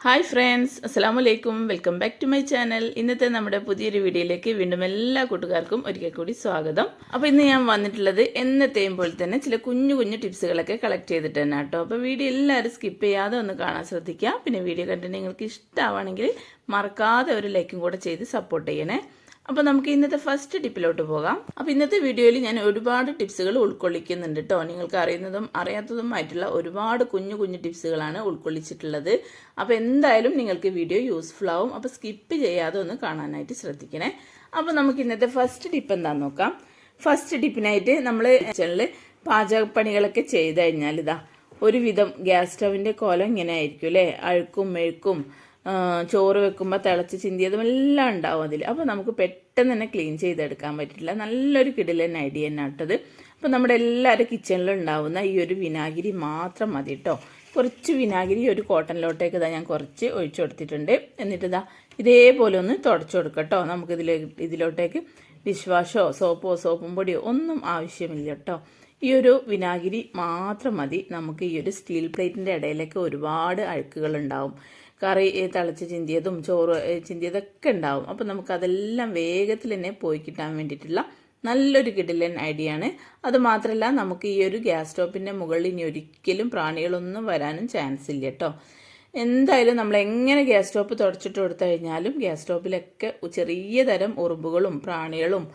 Hi friends, അസ്സലാമു അലൈക്കും. Welcome back to my channel. ഇന്നത്തെ നമ്മുടെ പുതിയൊരു വീഡിയോയിലേക്ക് വീണ്ടും എല്ലാ കൂട്ടുകാർക്കും ഒരിക്കൽ കൂടി സ്വാഗതം. അപ്പോൾ ഇന്ന് ഞാൻ വന്നിട്ടുള്ളത് എന്നത്തെയും പോലെ തന്നെ ചില കുഞ്ഞു കുഞ്ഞു ടിപ്സുകളൊക്കെ കളക്ട് ചെയ്തിട്ട് തന്നെ കേട്ടോ. അപ്പോൾ വീഡിയോ എല്ലാവരും സ്കിപ്പ് ചെയ്യാതെ ഒന്ന് കാണാൻ ശ്രദ്ധിക്കുക. പിന്നെ വീഡിയോ കണ്ടിട്ട് നിങ്ങൾക്ക് ഇഷ്ടമാണെങ്കിൽ മറക്കാതെ ഒരു ലൈക്കും കൂടെ ചെയ്ത് സപ്പോർട്ട് ചെയ്യണേ. അപ്പോൾ നമുക്ക് ഇന്നത്തെ ഫസ്റ്റ് ടിപ്പിലോട്ട് പോകാം. അപ്പോൾ ഇന്നത്തെ വീഡിയോയിൽ ഞാൻ ഒരുപാട് ടിപ്സുകൾ ഉൾക്കൊള്ളിക്കുന്നുണ്ട് കേട്ടോ. നിങ്ങൾക്ക് അറിയുന്നതും അറിയാത്തതുമായിട്ടുള്ള ഒരുപാട് കുഞ്ഞു കുഞ്ഞു ടിപ്സുകളാണ് ഉൾക്കൊള്ളിച്ചിട്ടുള്ളത്. അപ്പോൾ എന്തായാലും നിങ്ങൾക്ക് വീഡിയോ യൂസ്ഫുൾ ആവും. അപ്പോൾ സ്കിപ്പ് ചെയ്യാതെ ഒന്ന് കാണാനായിട്ട് ശ്രദ്ധിക്കണേ. അപ്പോൾ നമുക്ക് ഇന്നത്തെ ഫസ്റ്റ് ടിപ്പ് എന്താണെന്ന് നോക്കാം. ഫസ്റ്റ് ടിപ്പിനായിട്ട് നമ്മൾ കിച്ചണിൽ പാചകപ്പണികളൊക്കെ ചെയ്ത് കഴിഞ്ഞാൽ ഇതാ ഒരുവിധം ഗ്യാസ് സ്റ്റവിൻ്റെ കോലം ഇങ്ങനെ ആയിരിക്കും അല്ലേ. അഴുക്കും മെഴുക്കും ചോറ് വെക്കുമ്പോൾ തിളച്ച് ചിന്തിയതും എല്ലാം ഉണ്ടാവും അതിൽ. അപ്പോൾ നമുക്ക് പെട്ടെന്ന് തന്നെ ക്ലീൻ ചെയ്തെടുക്കാൻ പറ്റില്ല. നല്ലൊരു കിടിലൻ ഐഡിയ തന്നെ ഇട്ടത്. അപ്പോൾ നമ്മുടെ എല്ലാവരും കിച്ചണിലും ഉണ്ടാവുന്ന ഈ ഒരു വിനാഗിരി മാത്രം മതി കേട്ടോ. കുറച്ച് വിനാഗിരി ഒരു കോട്ടണിലോട്ടേക്ക് ഇതാ ഞാൻ കുറച്ച് ഒഴിച്ചു കൊടുത്തിട്ടുണ്ട്. എന്നിട്ട് ഇതാ ഇതേപോലെ ഒന്ന് തുടച്ചു കൊടുക്കാം കേട്ടോ. ഇതിലോട്ടേക്ക് ഡിഷ് വാഷോ സോപ്പും പൊടിയോ ഒന്നും ആവശ്യമില്ല കേട്ടോ. ഈ ഒരു വിനാഗിരി മാത്രം മതി. നമുക്ക് ഈ ഒരു സ്റ്റീൽ പ്ലേറ്റിൻ്റെ ഇടയിലേക്ക് ഒരുപാട് അഴുക്കുകൾ ഉണ്ടാവും. കറി തിളച്ച് ചിന്തിയതും ചോറ് ചിന്തിയതൊക്കെ ഉണ്ടാവും. അപ്പോൾ നമുക്കതെല്ലാം വേഗത്തിൽ തന്നെ പോയി കിട്ടാൻ വേണ്ടിയിട്ടുള്ള നല്ലൊരു കിടിലൻ ഐഡിയ ആണ്. അതുമാത്രമല്ല നമുക്ക് ഈ ഒരു ഗ്യാസ് സ്റ്റോപ്പിൻ്റെ മുകളിൽ ഇനി ഒരിക്കലും പ്രാണികളൊന്നും വരാനും ചാൻസ് ഇല്ല കേട്ടോ. എന്തായാലും നമ്മൾ എങ്ങനെ ഗ്യാസ് സ്റ്റോപ്പ് തുടച്ചിട്ട് കൊടുത്തു കഴിഞ്ഞാലും ഗ്യാസ് സ്റ്റോപ്പിലൊക്കെ ചെറിയ തരം ഉറുമ്പുകളും പ്രാണികളും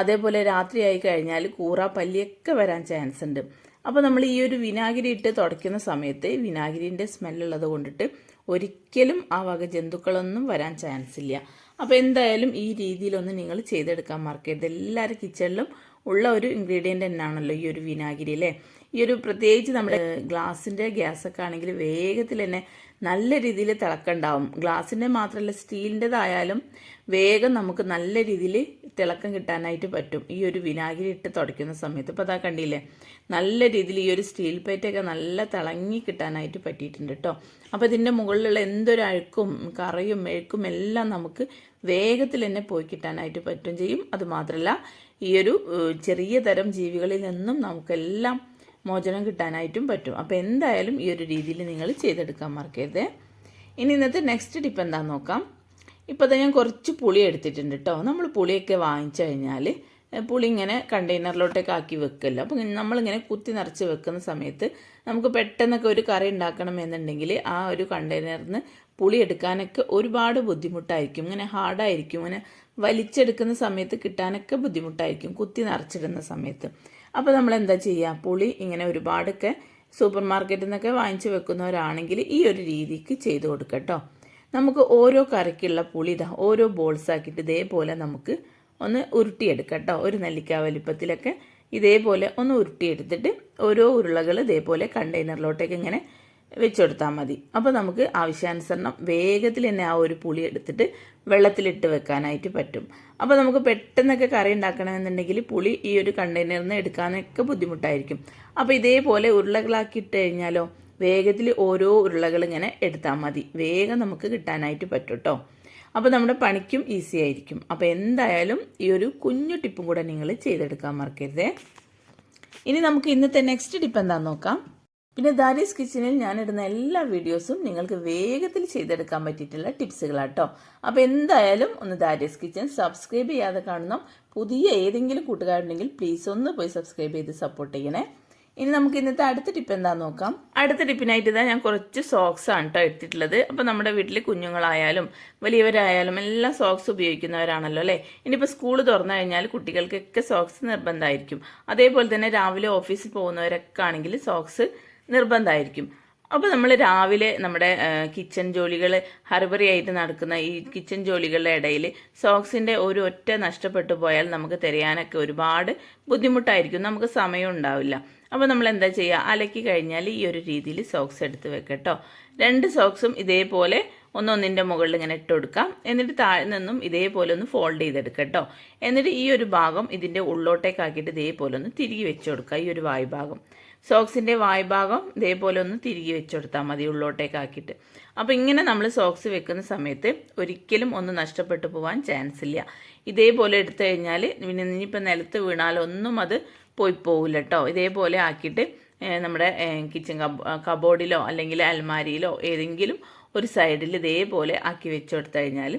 അതേപോലെ രാത്രിയായി കഴിഞ്ഞാൽ കൂറ പല്ലിയൊക്കെ വരാൻ ചാൻസ് ഉണ്ട്. അപ്പോൾ നമ്മൾ ഈ ഒരു വിനാഗിരി ഇട്ട് തുടയ്ക്കുന്ന സമയത്ത് വിനാഗിരിൻ്റെ സ്മെല്ലുള്ളത് കൊണ്ടിട്ട് ഒരിക്കലും ആ വക ജന്തുക്കളൊന്നും വരാൻ ചാൻസ് ഇല്ല. അപ്പോൾ എന്തായാലും ഈ രീതിയിലൊന്ന് നിങ്ങൾ ചെയ്തെടുക്കാൻ മറക്കരുത്. എല്ലാവരും കിച്ചണിലും ഉള്ള ഒരു ഇൻഗ്രീഡിയൻ്റ് തന്നെയാണല്ലോ ഈ ഒരു വിനാഗിരി അല്ലേ. ഈ ഒരു പ്രത്യേകിച്ച് നമ്മുടെ ഗ്ലാസിൻ്റെ ഗ്യാസൊക്കെ ആണെങ്കിൽ വേഗത്തിൽ തന്നെ നല്ല രീതിയിൽ തിളക്കമുണ്ടാവും. ഗ്ലാസിൻ്റെ മാത്രമല്ല സ്റ്റീലിൻ്റെതായാലും വേഗം നമുക്ക് നല്ല രീതിയിൽ തിളക്കം കിട്ടാനായിട്ട് പറ്റും ഈ ഒരു വിനാഗിരി ഇട്ട് തുടയ്ക്കുന്ന സമയത്ത്. ഇപ്പോൾ അതാ കണ്ടില്ലേ, നല്ല രീതിയിൽ ഈ ഒരു സ്റ്റീൽ പ്ലേറ്റൊക്കെ നല്ല തിളങ്ങി കിട്ടാനായിട്ട് പറ്റിയിട്ടുണ്ട് കേട്ടോ. അപ്പോൾ ഇതിൻ്റെ മുകളിലുള്ള എന്തൊരു അഴുക്കും കറയും മെഴുക്കും എല്ലാം നമുക്ക് വേഗത്തിൽ തന്നെ പോയി കിട്ടാനായിട്ട് പറ്റും ചെയ്യും. അതുമാത്രമല്ല ഈ ഒരു ചെറിയ തരം ജീവികളിൽ നിന്നും നമുക്കെല്ലാം മോചനം കിട്ടാനായിട്ടും പറ്റും. അപ്പോൾ എന്തായാലും ഈ ഒരു രീതിയിൽ നിങ്ങൾ ചെയ്തെടുക്കാൻ മറക്കരുത്. ഇനി ഇന്നത്തെ നെക്സ്റ്റ് ടിപ്പ് എന്താണെന്ന് നോക്കാം. ഇപ്പോൾ ഞാൻ കുറച്ച് പുളി എടുത്തിട്ടുണ്ട് കേട്ടോ. നമ്മൾ പുളിയൊക്കെ വാങ്ങിച്ചു കഴിഞ്ഞാൽ പുളി ഇങ്ങനെ കണ്ടെയ്നറിലോട്ടൊക്കെ ആക്കി വെക്കല്ലോ. അപ്പോൾ നമ്മളിങ്ങനെ കുത്തി നിറച്ച് വെക്കുന്ന സമയത്ത് നമുക്ക് പെട്ടെന്നൊക്കെ ഒരു കറി ഉണ്ടാക്കണമെന്നുണ്ടെങ്കിൽ ആ ഒരു കണ്ടെയ്നറിൽ നിന്ന് പുളി എടുക്കാനൊക്കെ ഒരുപാട് ബുദ്ധിമുട്ടായിരിക്കും. ഇങ്ങനെ ഹാർഡായിരിക്കും. ഇങ്ങനെ വലിച്ചെടുക്കുന്ന സമയത്ത് കിട്ടാനൊക്കെ ബുദ്ധിമുട്ടായിരിക്കും കുത്തി നിറച്ചിടുന്ന സമയത്ത്. അപ്പോൾ നമ്മൾ എന്താ ചെയ്യുക, പുളി ഇങ്ങനെ ഒരുപാടൊക്കെ സൂപ്പർ മാർക്കറ്റിൽ നിന്നൊക്കെ വാങ്ങിച്ച് വെക്കുന്നവരാണെങ്കിൽ ഈ ഒരു രീതിക്ക് ചെയ്ത് കൊടുക്കുക കേട്ടോ. നമുക്ക് ഓരോ കറിക്കുള്ള പുളി ഇതാ ഓരോ ബോൾസ് ആക്കിയിട്ട് ഇതേപോലെ നമുക്ക് ഒന്ന് ഉരുട്ടിയെടുക്കാം കേട്ടോ. ഒരു നെല്ലിക്ക വലിപ്പത്തിലൊക്കെ ഇതേപോലെ ഒന്ന് ഉരുട്ടിയെടുത്തിട്ട് ഓരോ ഉരുളകൾ ഇതേപോലെ കണ്ടെയ്നറിലോട്ടേക്ക് ഇങ്ങനെ വെച്ചെടുത്താൽ മതി. അപ്പോൾ നമുക്ക് ആവശ്യാനുസരണം വേഗത്തിൽ തന്നെ ആ ഒരു പുളി എടുത്തിട്ട് വെള്ളത്തിലിട്ട് വെക്കാനായിട്ട് പറ്റും. അപ്പോൾ നമുക്ക് പെട്ടെന്നൊക്കെ കറി ഉണ്ടാക്കണമെന്നുണ്ടെങ്കിൽ പുളി ഈ ഒരു കണ്ടെയ്നറിൽ നിന്ന് എടുക്കാനൊക്കെ ബുദ്ധിമുട്ടായിരിക്കും. അപ്പോൾ ഇതേപോലെ ഉരുളകളാക്കി ഇട്ട് കഴിഞ്ഞാലോ വേഗത്തിൽ ഓരോ ഉരുളകൾ ഇങ്ങനെ എടുത്താൽ മതി. വേഗം നമുക്ക് കിട്ടാനായിട്ട് പറ്റും കേട്ടോ. അപ്പോൾ നമ്മുടെ പണിക്കും ഈസി ആയിരിക്കും. അപ്പോൾ എന്തായാലും ഈ ഒരു കുഞ്ഞു ടിപ്പും കൂടെ നിങ്ങൾ ചെയ്തെടുക്കാൻ മറക്കരുതേ. ഇനി നമുക്ക് ഇന്നത്തെ നെക്സ്റ്റ് ടിപ്പ് എന്താണെന്ന് നോക്കാം. പിന്നെ ദാരീസ് കിച്ചണിൽ ഞാനിടുന്ന എല്ലാ വീഡിയോസും നിങ്ങൾക്ക് വേഗത്തിൽ ചെയ്തെടുക്കാൻ പറ്റിയിട്ടുള്ള ടിപ്സുകളാട്ടോ. അപ്പോൾ എന്തായാലും ഒന്ന് ദാരീസ് കിച്ചൺ സബ്സ്ക്രൈബ് ചെയ്യാതെ കാണുന്ന പുതിയ ഏതെങ്കിലും കൂട്ടുകാരുണ്ടെങ്കിൽ പ്ലീസ് ഒന്ന് പോയി സബ്സ്ക്രൈബ് ചെയ്ത് സപ്പോർട്ട് ചെയ്യണേ. ഇനി നമുക്ക് ഇന്നത്തെ അടുത്ത ടിപ്പ് എന്താണെന്ന് നോക്കാം. അടുത്ത ടിപ്പിനായിട്ട് ഇതാ ഞാൻ കുറച്ച് സോക്സ് ആണ് കേട്ടോ എടുത്തിട്ടുള്ളത്. അപ്പോൾ നമ്മുടെ വീട്ടിൽ കുഞ്ഞുങ്ങളായാലും വലിയവരായാലും എല്ലാം സോക്സ് ഉപയോഗിക്കുന്നവരാണല്ലോ അല്ലേ. ഇനിയിപ്പോൾ സ്കൂൾ തുറന്നു കഴിഞ്ഞാൽ കുട്ടികൾക്കൊക്കെ സോക്സ് നിർബന്ധമായിരിക്കും. അതേപോലെ തന്നെ രാവിലെ ഓഫീസിൽ പോകുന്നവരൊക്കെ ആണെങ്കിൽ സോക്സ് നിർബന്ധമായിരിക്കും. അപ്പോൾ നമ്മൾ രാവിലെ നമ്മുടെ കിച്ചൺ ജോലികൾ ഹർബറി ആയിട്ട് നടക്കുന്ന ഈ കിച്ചൺ ജോലികളുടെ ഇടയിൽ സോക്സിൻ്റെ ഒരു ഒറ്റ നഷ്ടപ്പെട്ടു പോയാൽ നമുക്ക് തിരയാനൊക്കെ ഒരുപാട് ബുദ്ധിമുട്ടായിരിക്കും. നമുക്ക് സമയം ഉണ്ടാവില്ല. അപ്പോൾ നമ്മൾ എന്താ ചെയ്യുക, അലക്കി കഴിഞ്ഞാൽ ഈ ഒരു രീതിയിൽ സോക്സ് എടുത്ത് വെക്കട്ടോ. 2 സോക്സും ഇതേപോലെ ഒന്നൊന്നിൻ്റെ മുകളിൽ ഇങ്ങനെ ഇട്ട് കൊടുക്കാം. എന്നിട്ട് താഴെ നിന്നും ഇതേപോലെ ഒന്ന് ഫോൾഡ് ചെയ്തെടുക്കട്ടോ. എന്നിട്ട് ഈ ഒരു ഭാഗം ഇതിൻ്റെ ഉള്ളോട്ടേക്കാക്കിയിട്ട് ഇതേപോലെ ഒന്ന് തിരികെ വെച്ച് കൊടുക്കുക. ഈ ഒരു വായ്ഭാഗം സോക്സിൻ്റെ വായ്ഭാഗം ഇതേപോലെ ഒന്ന് തിരികെ വെച്ച് കൊടുത്താൽ മതി ഉള്ളോട്ടേക്കാക്കിയിട്ട്. അപ്പോൾ ഇങ്ങനെ നമ്മൾ സോക്സ് വെക്കുന്ന സമയത്ത് ഒരിക്കലും ഒന്ന് നഷ്ടപ്പെട്ടു പോകാൻ ചാൻസ് ഇല്ല. ഇതേപോലെ എടുത്തു കഴിഞ്ഞാൽ പിന്നെ ഇനിയിപ്പോൾ നിലത്ത് വീണാലൊന്നും അത് പോയി പോവില്ല കേട്ടോ. ഇതേപോലെ ആക്കിയിട്ട് നമ്മുടെ കിച്ചൺ കബോർഡിലോ അല്ലെങ്കിൽ അൽമാരിയിലോ ഏതെങ്കിലും ഒരു സൈഡിൽ ഇതേപോലെ ആക്കി വെച്ച് കൊടുത്തു കഴിഞ്ഞാൽ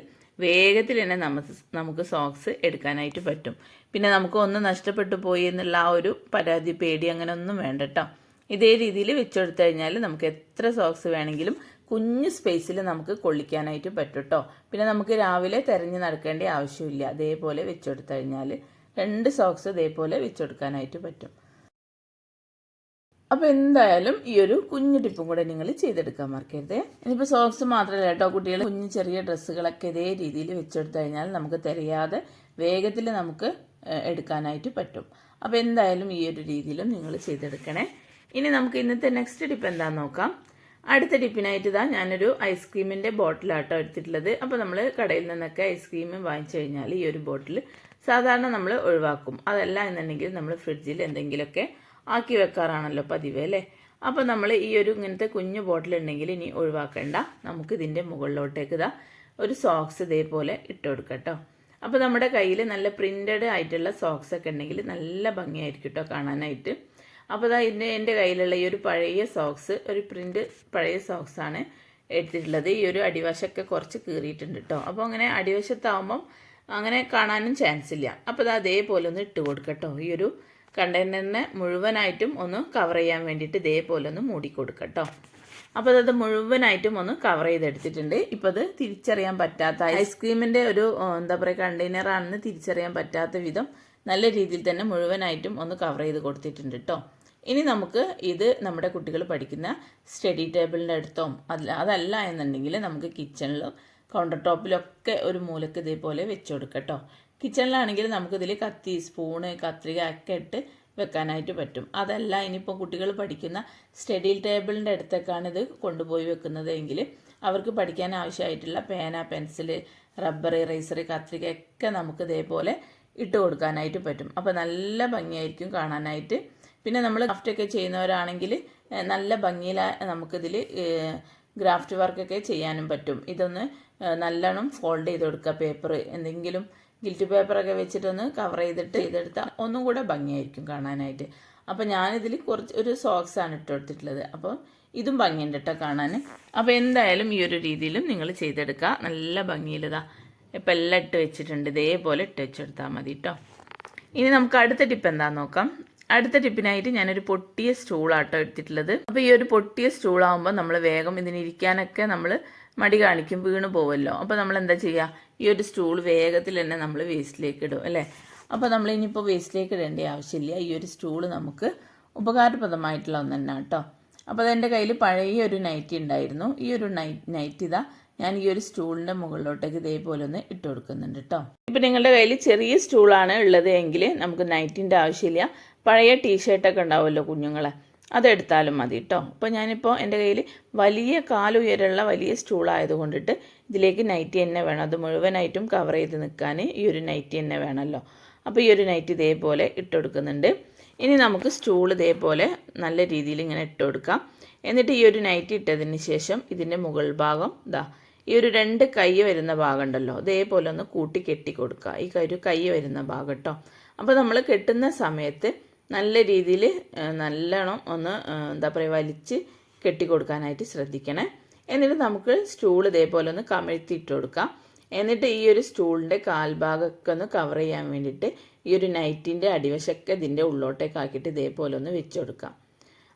വേഗത്തിൽ തന്നെ നമുക്ക് സോക്സ് എടുക്കാനായിട്ട് പറ്റും. പിന്നെ നമുക്ക് ഒന്ന് നഷ്ടപ്പെട്ടു പോയി എന്നുള്ള ആ ഒരു പരാതി പേടി അങ്ങനെ ഒന്നും വേണ്ട കേട്ടോ. ഇതേ രീതിയിൽ വെച്ച് കൊടുത്തു കഴിഞ്ഞാൽ നമുക്ക് എത്ര സോക്സ് വേണമെങ്കിലും കുഞ്ഞു സ്പേസിൽ നമുക്ക് കൊള്ളിക്കാനായിട്ട് പറ്റും കേട്ടോ. പിന്നെ നമുക്ക് രാവിലെ തിരഞ്ഞ് നടക്കേണ്ട ആവശ്യമില്ല. അതേപോലെ വെച്ച് കൊടുത്തു കഴിഞ്ഞാൽ 2 സോക്സ് ഇതേപോലെ വെച്ച് കൊടുക്കാനായിട്ട് പറ്റും. അപ്പോൾ എന്തായാലും ഈ ഒരു കുഞ്ഞു ടിപ്പും കൂടെ നിങ്ങൾ ചെയ്തെടുക്കാൻ മറക്കരുത്. ഇനിയിപ്പോൾ സോക്സ് മാത്രമല്ല കേട്ടോ, കുട്ടികൾ കുഞ്ഞു ചെറിയ ഡ്രസ്സുകളൊക്കെ ഇതേ രീതിയിൽ വെച്ചെടുത്തു കഴിഞ്ഞാൽ നമുക്ക് തിരയാതെ വേഗത്തിൽ നമുക്ക് എടുക്കാനായിട്ട് പറ്റും. അപ്പോൾ എന്തായാലും ഈ ഒരു രീതിയിലും നിങ്ങൾ ചെയ്തെടുക്കണേ. ഇനി നമുക്ക് ഇന്നത്തെ നെക്സ്റ്റ് ടിപ്പ് എന്താണെന്ന് നോക്കാം. അടുത്ത ടിപ്പിനായിട്ട് ഇതാ ഞാനൊരു ഐസ്ക്രീമിൻ്റെ ബോട്ടിലാട്ടോ എടുത്തിട്ടുള്ളത്. അപ്പോൾ നമ്മൾ കടയിൽ നിന്നൊക്കെ ഐസ്ക്രീം വാങ്ങിച്ചു കഴിഞ്ഞാൽ ഈ ഒരു ബോട്ടിൽ സാധാരണ നമ്മൾ ഒഴിവാക്കും. അതല്ല എന്നുണ്ടെങ്കിൽ നമ്മൾ ഫ്രിഡ്ജിൽ എന്തെങ്കിലുമൊക്കെ ആക്കി വെക്കാറാണല്ലോ പതിവ് അല്ലേ. അപ്പോൾ നമ്മൾ ഈ ഒരു ഇങ്ങനത്തെ കുഞ്ഞു ബോട്ടിൽ ഉണ്ടെങ്കിൽ ഇനി ഒഴിവാക്കേണ്ട. നമുക്ക് ഇതിൻ്റെ മുകളിലോട്ടേക്ക് ഇതാ ഒരു സോക്സ് ഇതേപോലെ ഇട്ട് കൊടുക്കാം കേട്ടോ. അപ്പോൾ നമ്മുടെ കയ്യിൽ നല്ല പ്രിൻ്റഡ് ആയിട്ടുള്ള സോക്സ് ഒക്കെ ഉണ്ടെങ്കിൽ നല്ല ഭംഗിയായിരിക്കും കേട്ടോ കാണാനായിട്ട്. അപ്പോൾ ഇതാ എൻ്റെ കയ്യിലുള്ള ഈ ഒരു പഴയ സോക്സ്, ഒരു പ്രിൻ്റ് പഴയ സോക്സാണ് എടുത്തിട്ടുള്ളത്. ഈ ഒരു അടിവശമൊക്കെ കുറച്ച് കീറിയിട്ടുണ്ട് കേട്ടോ. അപ്പോൾ അങ്ങനെ അടിവശത്താവുമ്പം അങ്ങനെ കാണാനും ചാൻസ് ഇല്ല. അപ്പോൾ ഇത് അതേപോലെ ഒന്ന് ഇട്ട് കൊടുക്കട്ടോ. ഈ ഒരു കണ്ടെയ്നറിനെ മുഴുവനായിട്ടും ഒന്ന് കവർ ചെയ്യാൻ വേണ്ടിയിട്ട് ഇതേപോലെ ഒന്ന് മൂടി കൊടുക്കട്ടോ. അപ്പോൾ അത് മുഴുവനായിട്ടും ഒന്ന് കവർ ചെയ്തെടുത്തിട്ടുണ്ട്. ഇപ്പോൾ അത് തിരിച്ചറിയാൻ പറ്റാത്ത ഐസ്ക്രീമിൻ്റെ ഒരു എന്താ പറയുക കണ്ടെയ്നറാണെന്ന് തിരിച്ചറിയാൻ പറ്റാത്ത വിധം നല്ല രീതിയിൽ തന്നെ മുഴുവനായിട്ടും ഒന്ന് കവർ ചെയ്ത് കൊടുത്തിട്ടുണ്ട് കേട്ടോ. ഇനി നമുക്ക് ഇത് നമ്മുടെ കുട്ടികൾ പഠിക്കുന്ന സ്റ്റഡി ടേബിളിൻ്റെ അടുത്തോ അതല്ല എന്നുണ്ടെങ്കിൽ നമുക്ക് കിച്ചണിലും കൗണ്ടർ ടോപ്പിലൊക്കെ ഒരു മൂലക്ക് ഇതേപോലെ വെച്ച് കൊടുക്കട്ടോ. കിച്ചണിലാണെങ്കിൽ നമുക്കിതിൽ കത്തി, സ്പൂണ്, കത്രിക ഒക്കെ ഇട്ട് വെക്കാനായിട്ട് പറ്റും. അതല്ല ഇനിയിപ്പോൾ കുട്ടികൾ പഠിക്കുന്ന സ്റ്റഡി ടേബിളിൻ്റെ അടുത്തേക്കാണ് ഇത് കൊണ്ടുപോയി വെക്കുന്നത് എങ്കിൽ അവർക്ക് പഠിക്കാൻ ആവശ്യമായിട്ടുള്ള പേന, പെൻസില്, റബ്ബർ, ഇറേസർ, കത്രിക ഒക്കെ നമുക്ക് ഇതേപോലെ ഇട്ട് കൊടുക്കാനായിട്ട് പറ്റും. അപ്പോൾ നല്ല ഭംഗിയായിരിക്കും കാണാനായിട്ട്. പിന്നെ നമ്മൾ ക്രാഫ്റ്റൊക്കെ ചെയ്യുന്നവരാണെങ്കിൽ നല്ല ഭംഗിയിൽ നമുക്കിതിൽ ഗ്രാഫ്റ്റ് വർക്കൊക്കെ ചെയ്യാനും പറ്റും. ഇതൊന്ന് നല്ലോണം ഫോൾഡ് ചെയ്ത് കൊടുക്കുക. പേപ്പർ എന്തെങ്കിലും ഗിൽറ്റ് പേപ്പറൊക്കെ വെച്ചിട്ടൊന്ന് കവർ ചെയ്തെടുത്താൽ ഒന്നും കൂടെ ഭംഗിയായിരിക്കും കാണാനായിട്ട്. അപ്പോൾ ഞാനിതിൽ ഒരു സോക്സാണ് ഇട്ട് കൊടുത്തിട്ടുള്ളത്. അപ്പോൾ ഇതും ഭംഗിയുണ്ട് കേട്ടോ കാണാൻ. അപ്പോൾ എന്തായാലും ഈ ഒരു രീതിയിലും നിങ്ങൾ ചെയ്തെടുക്കുക. നല്ല ഭംഗിയിലിതാ ഇപ്പം എല്ലാം ഇട്ട് വെച്ചിട്ടുണ്ട്. ഇതേപോലെ ഇട്ട് വെച്ചെടുത്താൽ മതി കേട്ടോ. ഇനി നമുക്ക് അടുത്ത ടിപ്പ് എന്താണെന്ന് നോക്കാം. അടുത്ത ടിപ്പിനായിട്ട് ഞാനൊരു പൊട്ടിയ സ്റ്റൂളാട്ടോ എടുത്തിട്ടുള്ളത്. അപ്പോൾ ഈ ഒരു പൊട്ടിയ സ്റ്റൂളാകുമ്പോൾ നമ്മൾ വേഗം ഇതിനിരിക്കാനൊക്കെ നമ്മൾ മടി കാണിക്കും, വീണ് പോവുമല്ലോ. അപ്പോൾ നമ്മൾ എന്താ ചെയ്യുക, ഈ ഒരു സ്റ്റൂൾ വേഗത്തിൽ തന്നെ നമ്മൾ വേസ്റ്റിലേക്ക് ഇടും അല്ലേ. അപ്പോൾ നമ്മൾ ഇനിയിപ്പോൾ വേസ്റ്റിലേക്ക് ഇടേണ്ട ആവശ്യമില്ല. ഈ ഒരു സ്റ്റൂൾ നമുക്ക് ഉപകാരപ്രദമായിട്ടുള്ള ഒന്ന് തന്നെ കേട്ടോ. അപ്പോൾ അതെൻ്റെ കയ്യിൽ പഴയ ഒരു നൈറ്റി ഉണ്ടായിരുന്നു. ഈ ഒരു നൈറ്റി ഇതാ ഞാൻ ഈ ഒരു സ്റ്റൂളിൻ്റെ മുകളിലോട്ടേക്ക് ഇതേപോലെ ഒന്ന് ഇട്ട് കൊടുക്കുന്നുണ്ട് കേട്ടോ. ഇപ്പം നിങ്ങളുടെ കയ്യിൽ ചെറിയ സ്റ്റൂളാണ് ഉള്ളത് എങ്കിൽ നമുക്ക് നൈറ്റിൻ്റെ ആവശ്യമില്ല. പഴയ ടീഷർട്ടൊക്കെ ഉണ്ടാവുമല്ലോ കുഞ്ഞുങ്ങളെ, അതെടുത്താലും മതി കേട്ടോ. അപ്പോൾ ഞാനിപ്പോൾ എൻ്റെ കയ്യിൽ വലിയ കാലുയരമുള്ള വലിയ സ്റ്റൂളായതുകൊണ്ടിട്ട് ഇതിലേക്ക് നൈറ്റി തന്നെ വേണം. അത് മുഴുവനായിട്ടും കവർ ചെയ്ത് നിൽക്കാൻ ഈ ഒരു നൈറ്റി തന്നെ വേണമല്ലോ. അപ്പോൾ ഈ ഒരു നൈറ്റി ഇതേപോലെ ഇട്ട് കൊടുക്കുന്നുണ്ട്. ഇനി നമുക്ക് സ്റ്റൂൾ ഇതേപോലെ നല്ല രീതിയിൽ ഇങ്ങനെ ഇട്ട് കൊടുക്കാം. എന്നിട്ട് ഈ ഒരു നൈറ്റി ഇട്ടതിന് ശേഷം ഇതിൻ്റെ മുകൾ ഭാഗം ഈ ഒരു 2 കൈ വരുന്ന ഭാഗം ഉണ്ടല്ലോ, ഇതേപോലെ ഒന്ന് കൂട്ടി കെട്ടി കൊടുക്കുക. ഈ ഒരു കൈ വരുന്ന ഭാഗം കേട്ടോ. അപ്പോൾ നമ്മൾ കെട്ടുന്ന സമയത്ത് നല്ല രീതിയിൽ നല്ലോണം ഒന്ന് എന്താ പറയുക വലിച്ച് കെട്ടി കൊടുക്കാനായിട്ട് ശ്രദ്ധിക്കണേ. എന്നിട്ട് നമുക്ക് സ്റ്റൂൾ ഇതേപോലെ ഒന്ന് കമഴ്ത്തിയിട്ട് കൊടുക്കാം. എന്നിട്ട് ഈ ഒരു സ്റ്റൂളിൻ്റെ കാൽഭാഗമൊക്കെ ഒന്ന് കവർ ചെയ്യാൻ വേണ്ടിയിട്ട് ഈ ഒരു നൈറ്റിൻ്റെ അടിവശമൊക്കെ ഇതിൻ്റെ ഉള്ളോട്ടേക്ക് ആക്കിയിട്ട് ഇതേപോലെ ഒന്ന് വെച്ച് കൊടുക്കാം.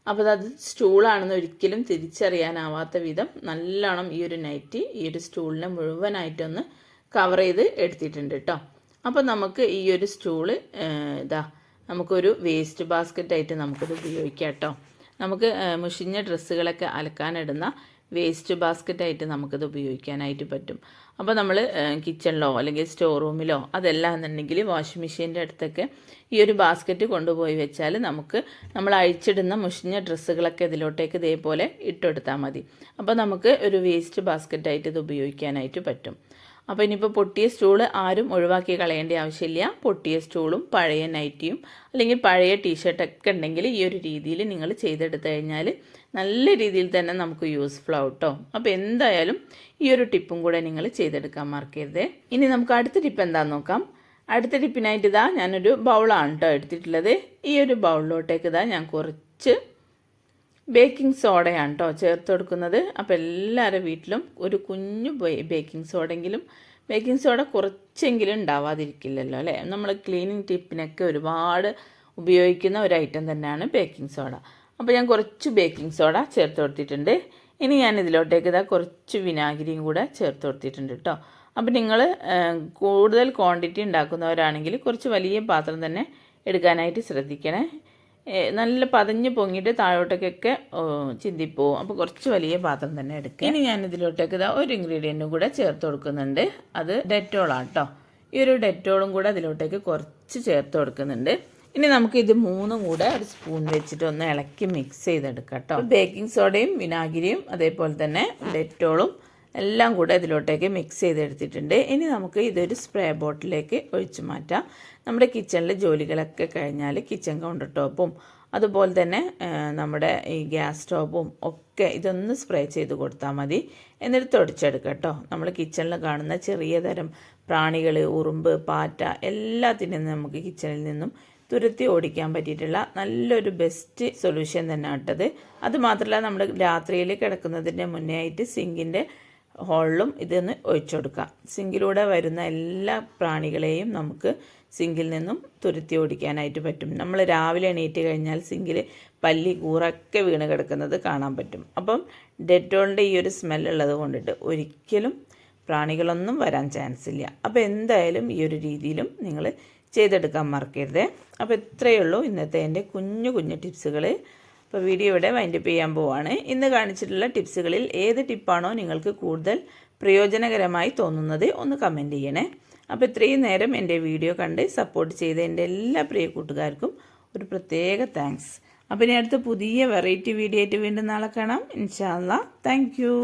അപ്പോൾ അത് സ്റ്റൂളാണെന്ന് ഒരിക്കലും തിരിച്ചറിയാനാവാത്ത വിധം നല്ലോണം ഈ ഒരു നൈറ്റി ഈ ഒരു സ്റ്റൂളിനെ മുഴുവനായിട്ടൊന്ന് കവർ ചെയ്ത് എടുത്തിട്ടുണ്ട് കേട്ടോ. അപ്പോൾ നമുക്ക് ഈ ഒരു സ്റ്റൂള് നമുക്കൊരു വേസ്റ്റ് ബാസ്ക്കറ്റായിട്ട് നമുക്കിത് ഉപയോഗിക്കാം കേട്ടോ. നമുക്ക് മുഷിഞ്ഞ ഡ്രസ്സുകളൊക്കെ അലക്കാനിടുന്ന വേസ്റ്റ് ബാസ്ക്കറ്റായിട്ട് നമുക്കിത് ഉപയോഗിക്കാനായിട്ട് പറ്റും. അപ്പോൾ നമ്മൾ കിച്ചണിലോ അല്ലെങ്കിൽ സ്റ്റോർ റൂമിലോ അതല്ല എന്നുണ്ടെങ്കിൽ വാഷിംഗ് മെഷീൻ്റെ അടുത്തൊക്കെ ഈ ഒരു ബാസ്ക്കറ്റ് കൊണ്ടുപോയി വെച്ചാൽ നമുക്ക് നമ്മൾ അഴിച്ചിടുന്ന മുഷിഞ്ഞ ഡ്രസ്സുകളൊക്കെ ഇതിലോട്ടേക്ക് ഇതേപോലെ ഇട്ടെടുത്താൽ മതി. അപ്പോൾ നമുക്ക് ഒരു വേസ്റ്റ് ബാസ്ക്കറ്റായിട്ട് ഇത് ഉപയോഗിക്കാനായിട്ട് പറ്റും. അപ്പോൾ ഇനിയിപ്പോൾ പൊട്ടിയ സ്റ്റൂള് ആരും ഒഴിവാക്കി കളയേണ്ട ആവശ്യമില്ല. പൊട്ടിയ സ്റ്റൂളും പഴയ നൈറ്റിയും അല്ലെങ്കിൽ പഴയ ടീഷർട്ടൊക്കെ ഉണ്ടെങ്കിൽ ഈ ഒരു രീതിയിൽ നിങ്ങൾ ചെയ്തെടുത്തു കഴിഞ്ഞാൽ നല്ല രീതിയിൽ തന്നെ നമുക്ക് യൂസ്ഫുൾ ആവും കേട്ടോ. അപ്പോൾ എന്തായാലും ഈ ഒരു ടിപ്പും കൂടെ നിങ്ങൾ ചെയ്തെടുക്കാൻ മറക്കരുത്. ഇനി നമുക്ക് അടുത്ത ടിപ്പ് എന്താണെന്ന് നോക്കാം. അടുത്ത ടിപ്പിനായിട്ട് ഞാനൊരു ബൗളാണ് കേട്ടോ എടുത്തിട്ടുള്ളത്. ഈ ഒരു ബൗളിലോട്ടേക്ക് ഞാൻ കുറച്ച് ബേക്കിംഗ് സോഡയാണ് കേട്ടോ ചേർത്ത് കൊടുക്കുന്നത്. അപ്പോൾ എല്ലാവരുടെ വീട്ടിലും ഒരു കുഞ്ഞു ബേക്കിംഗ് സോഡയെങ്കിലും, ബേക്കിംഗ് സോഡ കുറച്ചെങ്കിലും ഉണ്ടാവാതിരിക്കില്ലല്ലോ അല്ലേ. നമ്മൾ ക്ലീനിങ് ടിപ്പിനൊക്കെ ഒരുപാട് ഉപയോഗിക്കുന്ന ഒരു ഐറ്റം തന്നെയാണ് ബേക്കിംഗ് സോഡ. അപ്പോൾ ഞാൻ കുറച്ച് ബേക്കിംഗ് സോഡ ചേർത്ത് കൊടുത്തിട്ടുണ്ട്. ഇനി ഞാൻ ഇതിലോട്ടേക്ക് കുറച്ച് വിനാഗിരിയും കൂടെ ചേർത്ത് കൊടുത്തിട്ടുണ്ട് കേട്ടോ. അപ്പോൾ നിങ്ങൾ കൂടുതൽ ക്വാണ്ടിറ്റി ഉണ്ടാക്കുന്നവരാണെങ്കിൽ കുറച്ച് വലിയ പാത്രം തന്നെ എടുക്കാനായിട്ട് ശ്രദ്ധിക്കണേ. നല്ല പതഞ്ഞ് പൊങ്ങിയിട്ട് താഴോട്ടേക്കൊക്കെ ചിന്തിപ്പോവും. അപ്പോൾ കുറച്ച് വലിയ പാത്രം തന്നെ എടുക്കുക. ഇനി ഞാൻ ഇതിലോട്ടേക്ക് ഒരു ഇൻഗ്രീഡിയൻറ്റും കൂടെ ചേർത്ത് കൊടുക്കുന്നുണ്ട്. അത് ഡെറ്റോളാണ് കേട്ടോ. ഈ ഒരു ഡെറ്റോളും കൂടെ അതിലോട്ടേക്ക് കുറച്ച് ചേർത്ത് കൊടുക്കുന്നുണ്ട്. ഇനി നമുക്ക് ഇത് മൂന്നും കൂടെ ഒരു സ്പൂൺ വെച്ചിട്ട് ഒന്ന് ഇളക്കി മിക്സ് ചെയ്തെടുക്കാം കേട്ടോ. ബേക്കിംഗ് സോഡയും വിനാഗിരിയും അതേപോലെ തന്നെ ഡെറ്റോളും എല്ലാം കൂടെ ഇതിലോട്ടേക്ക് മിക്സ് ചെയ്തെടുത്തിട്ടുണ്ട്. ഇനി നമുക്ക് ഇതൊരു സ്പ്രേ ബോട്ടിലേക്ക് ഒഴിച്ചു മാറ്റാം. നമ്മുടെ കിച്ചണിൽ ജോലികളൊക്കെ കഴിഞ്ഞാൽ കിച്ചൺ കൗണ്ടർ ടോപ്പും അതുപോലെ തന്നെ നമ്മുടെ ഈ ഗ്യാസ് സ്റ്റോപ്പും ഒക്കെ ഇതൊന്ന് സ്പ്രേ ചെയ്ത് കൊടുത്താൽ മതി. എന്നിട്ട് തുടച്ചെടുക്കുക കേട്ടോ. നമ്മൾ കിച്ചണിൽ കാണുന്ന ചെറിയ തരം പ്രാണികൾ, ഉറുമ്പ്, പാറ്റ എല്ലാത്തിനും നമുക്ക് കിച്ചണിൽ നിന്നും തുരത്തി ഓടിക്കാൻ പറ്റിയിട്ടുള്ള നല്ലൊരു ബെസ്റ്റ് സൊല്യൂഷൻ തന്നെ ആട്ടത്. അതുമാത്രമല്ല നമ്മൾ രാത്രിയിൽ കിടക്കുന്നതിൻ്റെ മുന്നേ ആയിട്ട് സിങ്കിൻ്റെ ഹോളിലും ഇതൊന്ന് ഒഴിച്ചു കൊടുക്കാം. സിങ്കിലൂടെ വരുന്ന എല്ലാ പ്രാണികളെയും നമുക്ക് സിങ്കിൽ നിന്നും തുരത്തി ഓടിക്കാനായിട്ട് പറ്റും. നമ്മൾ രാവിലെ എണീറ്റ് കഴിഞ്ഞാൽ സിങ്കിൽ പല്ലി കൂറൊക്കെ വീണ് കിടക്കുന്നത് കാണാൻ പറ്റും. അപ്പം ഡെറ്റോളിൻ്റെ ഈ ഒരു സ്മെല്ലുള്ളത് കൊണ്ടിട്ട് ഒരിക്കലും പ്രാണികളൊന്നും വരാൻ ചാൻസ് ഇല്ല. അപ്പോൾ എന്തായാലും ഈ ഒരു രീതിയിലും നിങ്ങൾ ചെയ്തെടുക്കാൻ മറക്കരുത്. അപ്പോൾ ഇത്രയേ ഉള്ളൂ ഇന്നത്തെ എൻ്റെ കുഞ്ഞു കുഞ്ഞു ടിപ്സുകൾ. അപ്പോൾ വീഡിയോ ഇവിടെ വൈൻഡപ്പ് ചെയ്യാൻ പോവാണ്. ഇന്ന് കാണിച്ചിട്ടുള്ള ടിപ്സുകളിൽ ഏത് ടിപ്പാണോ നിങ്ങൾക്ക് കൂടുതൽ പ്രയോജനകരമായി തോന്നുന്നത് ഒന്ന് കമൻറ്റ് ചെയ്യണേ. അപ്പോൾ ഇത്രയും നേരം എൻ്റെ വീഡിയോ കണ്ട് സപ്പോർട്ട് ചെയ്ത എൻ്റെ എല്ലാ പ്രിയ കൂട്ടുകാർക്കും ഒരു പ്രത്യേക താങ്ക്സ്. അപ്പോൾ ഇനി അടുത്ത പുതിയ വെറൈറ്റി വീഡിയോ ആയിട്ട് വീണ്ടും നാളെ കാണാം. ഇൻഷാ അല്ലാഹ്. Thank you.